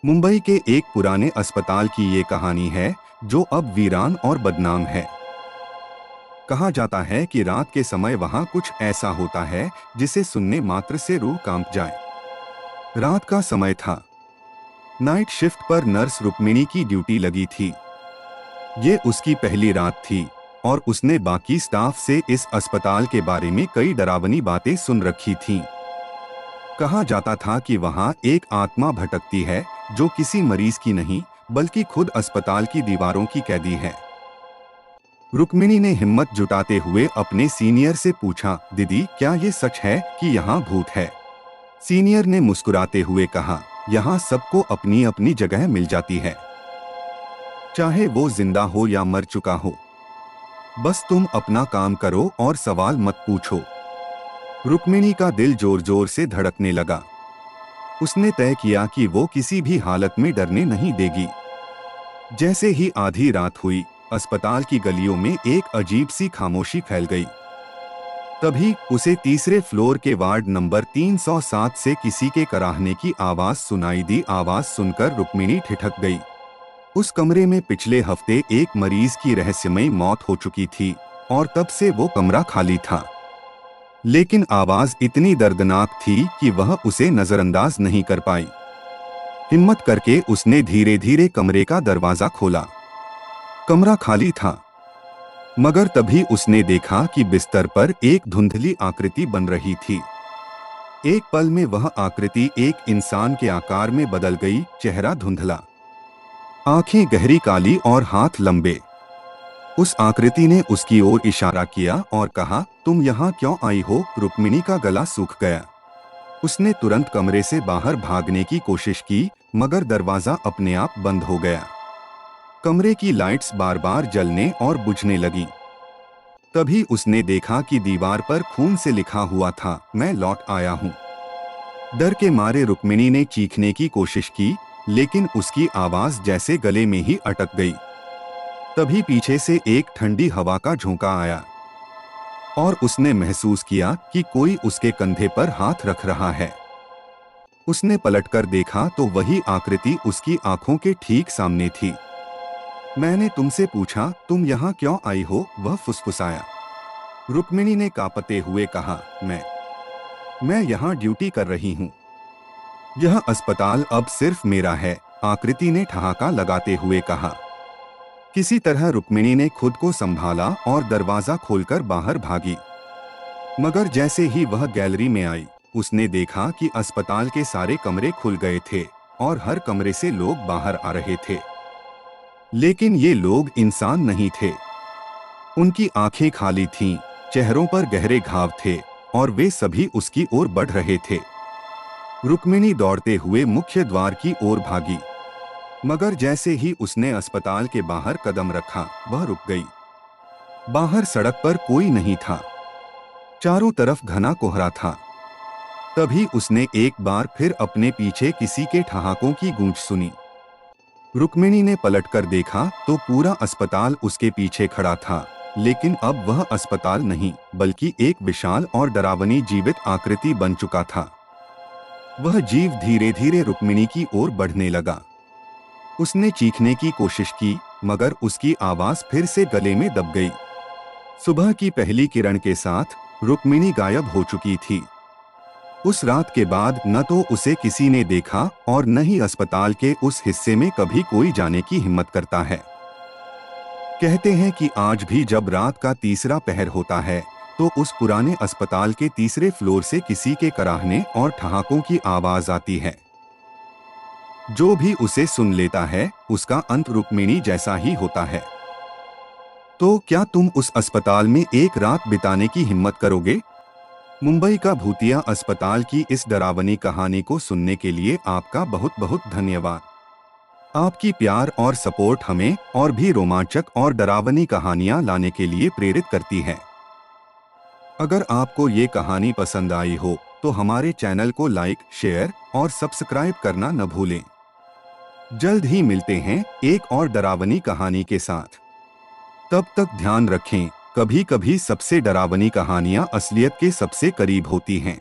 मुंबई के एक पुराने अस्पताल की ये कहानी है जो अब वीरान और बदनाम है। कहा जाता है कि रात के समय वहां कुछ ऐसा होता है जिसे सुनने मात्र से रूह कांप जाए। रात का समय था। नाइट शिफ्ट पर नर्स रुक्मिणी की ड्यूटी लगी थी। ये उसकी पहली रात थी और उसने बाकी स्टाफ से इस अस्पताल के बारे में कई डरावनी बातें सुन रखी थीं। कहा जाता था कि वहां एक आत्मा भटकती है जो किसी मरीज की नहीं बल्कि खुद अस्पताल की दीवारों की कैदी है। रुक्मिणी ने हिम्मत जुटाते हुए अपने सीनियर से पूछा, दीदी क्या ये सच है कि यहाँ भूत है? सीनियर ने मुस्कुराते हुए कहा, यहाँ सबको अपनी अपनी जगह मिल जाती है, चाहे वो जिंदा हो या मर चुका हो। बस तुम अपना काम करो और सवाल मत पूछो। रुक्मिणी का दिल जोर जोर से धड़कने लगा। उसने तय किया कि वो किसी भी हालत में डरने नहीं देगी। जैसे ही आधी रात हुई, अस्पताल की गलियों में एक अजीब सी खामोशी फैल गई। तभी उसे तीसरे फ्लोर के वार्ड नंबर 307 से किसी के कराहने की आवाज सुनाई दी। आवाज सुनकर रुक्मिणी ठिठक गई। उस कमरे में पिछले हफ्ते एक मरीज की रहस्यमयी मौत हो चुकी थी और तब से वो कमरा खाली था। लेकिन आवाज इतनी दर्दनाक थी कि वह उसे नजरअंदाज नहीं कर पाई। हिम्मत करके उसने धीरे धीरे कमरे का दरवाजा खोला। कमरा खाली था, मगर तभी उसने देखा कि बिस्तर पर एक धुंधली आकृति बन रही थी। एक पल में वह आकृति एक इंसान के आकार में बदल गई। चेहरा धुंधला, आंखें गहरी काली और हाथ लंबे। उस आकृति ने उसकी ओर इशारा किया और कहा, तुम यहाँ क्यों आई हो? रुक्मिणी का गला सूख गया। उसने तुरंत कमरे से बाहर भागने की कोशिश की, मगर दरवाजा अपने आप बंद हो गया। कमरे की लाइट्स बार बार जलने और बुझने लगी। तभी उसने देखा कि दीवार पर खून से लिखा हुआ था, मैं लौट आया हूँ। डर के मारे रुक्मिणी ने चीखने की कोशिश की, लेकिन उसकी आवाज जैसे गले में ही अटक गई। तभी पीछे से एक ठंडी हवा का झोंका आया और उसने महसूस किया कि कोई उसके कंधे पर हाथ रख रहा है। उसने पलटकर देखा तो वही आकृति उसकी आंखों के ठीक सामने थी। मैंने तुमसे पूछा, तुम यहाँ क्यों आई हो? वह फुसफुसाया। रुक्मिणी ने कांपते हुए कहा, मैं यहाँ ड्यूटी कर रही हूँ। यह अस्पताल अब सिर्फ मेरा है, आकृति ने ठहाका लगाते हुए कहा। किसी तरह रुक्मिणी ने खुद को संभाला और दरवाजा खोलकर बाहर भागी। मगर जैसे ही वह गैलरी में आई, उसने देखा कि अस्पताल के सारे कमरे खुल गए थे और हर कमरे से लोग बाहर आ रहे थे। लेकिन ये लोग इंसान नहीं थे। उनकी आंखें खाली थीं, चेहरों पर गहरे घाव थे और वे सभी उसकी ओर बढ़ रहे थे। रुक्मिणी दौड़ते हुए मुख्य द्वार की ओर भागी, मगर जैसे ही उसने अस्पताल के बाहर कदम रखा, वह रुक गई। बाहर सड़क पर कोई नहीं था, चारों तरफ घना कोहरा था। तभी उसने एक बार फिर अपने पीछे किसी के ठहाकों की गूंज सुनी। रुक्मिणी ने पलटकर देखा तो पूरा अस्पताल उसके पीछे खड़ा था, लेकिन अब वह अस्पताल नहीं बल्कि एक विशाल और डरावनी जीवित आकृति बन चुका था। वह जीव धीरे धीरे रुक्मिणी की ओर बढ़ने लगा। उसने चीखने की कोशिश की, मगर उसकी आवाज फिर से गले में दब गई। सुबह की पहली किरण के साथ रुक्मिणी गायब हो चुकी थी। उस रात के बाद न तो उसे किसी ने देखा और न ही अस्पताल के उस हिस्से में कभी कोई जाने की हिम्मत करता है। कहते हैं कि आज भी जब रात का तीसरा पहर होता है तो उस पुराने अस्पताल के तीसरे फ्लोर से किसी के कराहने और ठहाकों की आवाज आती है। जो भी उसे सुन लेता है, उसका अंत रुक्मिणी जैसा ही होता है। तो क्या तुम उस अस्पताल में एक रात बिताने की हिम्मत करोगे? मुंबई का भूतिया अस्पताल की इस डरावनी कहानी को सुनने के लिए आपका बहुत बहुत धन्यवाद। आपकी प्यार और सपोर्ट हमें और भी रोमांचक और डरावनी कहानियां लाने के लिए प्रेरित करती है। अगर आपको ये कहानी पसंद आई हो तो हमारे चैनल को लाइक, शेयर और सब्सक्राइब करना न भूलें। जल्द ही मिलते हैं एक और डरावनी कहानी के साथ। तब तक ध्यान रखें, कभी कभी सबसे डरावनी कहानियां असलियत के सबसे करीब होती हैं।